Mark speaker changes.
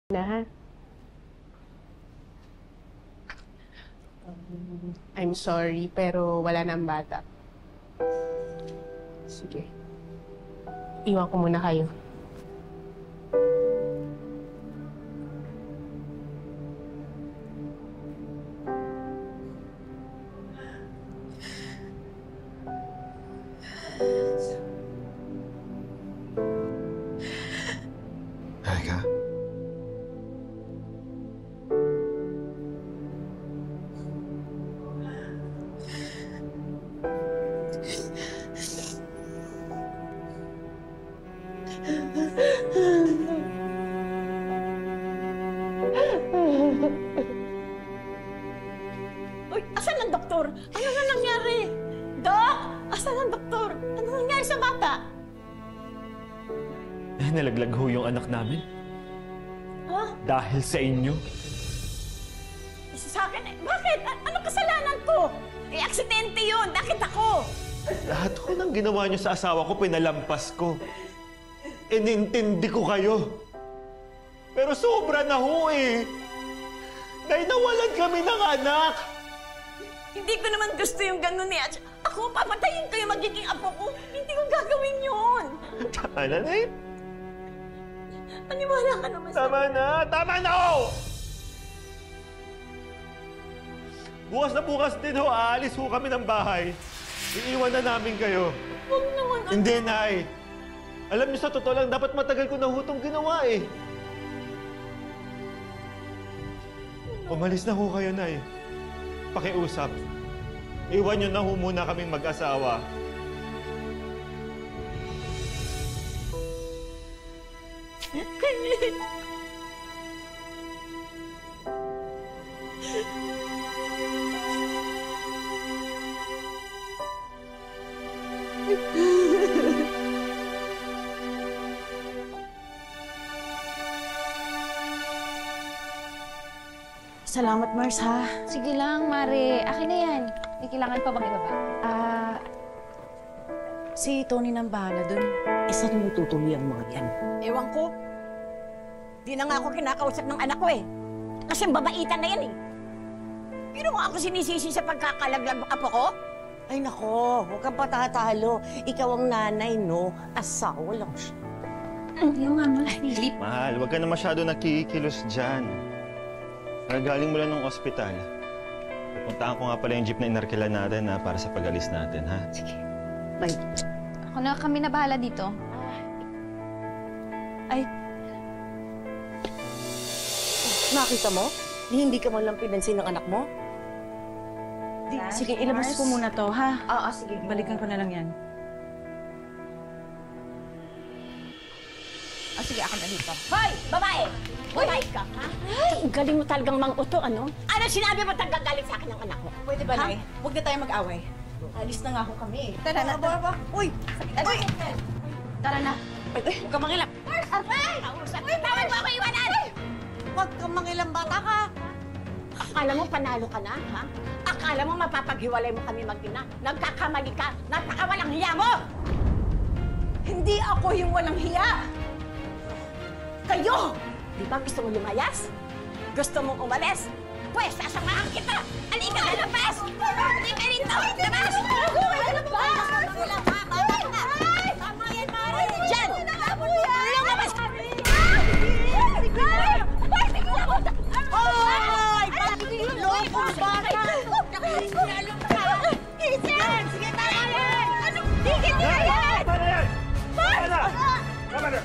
Speaker 1: na, ha? I'm sorry, pero wala na ang bata. Sige. Iwan ko muna kayo.
Speaker 2: Halika.
Speaker 3: Uy, asan ang doktor? Ano na nangyari? Dok! Asan ang doktor? Ano nangyari sa bata?
Speaker 4: Nalaglag ho yung anak namin.
Speaker 3: Ha?
Speaker 4: Dahil sa inyo.
Speaker 3: Isa sa akin eh. Bakit? Anong kasalanan ko? Eh, aksidente yun. Bakit ako?
Speaker 4: Lahat ho ng ginawa niyo sa asawa ko, pinalampas ko. Inintindi ko kayo. Pero sobra na ho eh. Dahil nawalan kami ng anak.
Speaker 3: Hindi ko naman gusto yung ganun eh. At ako, papatayin ko yung magiging apo ko. Hindi ko gagawin yun.
Speaker 4: Tama na, Nay.
Speaker 3: Maniwala ka naman sa...
Speaker 4: Tama na! Tama na ho! Bukas na bukas din ho, aalis ho kami ng bahay. Iiwan na namin kayo.
Speaker 3: Huwag naman.
Speaker 4: Hindi, Nay. Alam niyo, sa totoo lang, dapat matagal ko na ho itong ginawa eh. Umalis na ho kayo, Nay. Pakiusap. Iwan niyo na ho muna kaming mag-asawa.
Speaker 3: Salamat, Mars, ha?
Speaker 5: Sige lang, Mare. Akin na yan. May kailangan pa bang ibaba?
Speaker 3: Si Tony nang bahala dun. Eh, saan mo tutuloy ang mga yan? Ewan ko. Di na nga ako kinakausap ng anak ko eh. Kasi babaitan na yan eh. Pero nga ako sinisisi sa pagkakalaglag ng apo ko?
Speaker 6: Ay nako, huwag kang patatalo. Ikaw ang nanay, no? Asawa lang siya.
Speaker 5: Yung nga, Mare. Philip.
Speaker 4: Mahal, huwag ka na masyado nakikilos dyan. Galing mo lang ng ospital. Pupuntahan ko nga pala yung jeep na inarkila natin para sa pag-alis natin, ha?
Speaker 6: Sige. Bye.
Speaker 5: Ako na kami na bahala dito.
Speaker 6: Ay. Nakita mo? Hindi ka man lang pinansin ng anak mo?
Speaker 7: Sige, ilabas ko muna to, ha?
Speaker 6: Oo, sige.
Speaker 7: Balikan ko na lang yan.
Speaker 5: Sige, ako na dito.
Speaker 3: Hoy! Babae! Babae ka, ha? Ang galing mo talagang mang-uto, ano? Ano sinabi mo tagagalit sa akin ng anak mo?
Speaker 7: Pwede ba, Nay? Huwag na tayo mag-away. Alis na nga ako kami.
Speaker 5: Tara na.
Speaker 7: Uy! Uy!
Speaker 5: Tara na.
Speaker 7: Huwag kang mangilap.
Speaker 3: Kausap kita! Tawag mo ako iwanan!
Speaker 6: Huwag kang mangilang bata ka.
Speaker 3: Akala mo panalo ka na, ha? Akala mo mapapaghiwalay mo kami mag-ina? Nagkakamali ka! Napakawalang hiya mo! Hindi ako yung walang hiya! Kayo! Di ba gusto mo lumayas? Gusto mong umalis? Pwes, sasamahan kita! Halika, labas! Halika rito! Labas! Labas! Wala ka! Bata ka! Tama yan, Mari! Diyan! Lumabas ka! Hoy! Lokong bata! Nakasisyalong ka! Isan! Sige, tama yan! Tigil niya yan!
Speaker 4: Tama na yan! Tama na! Tama na!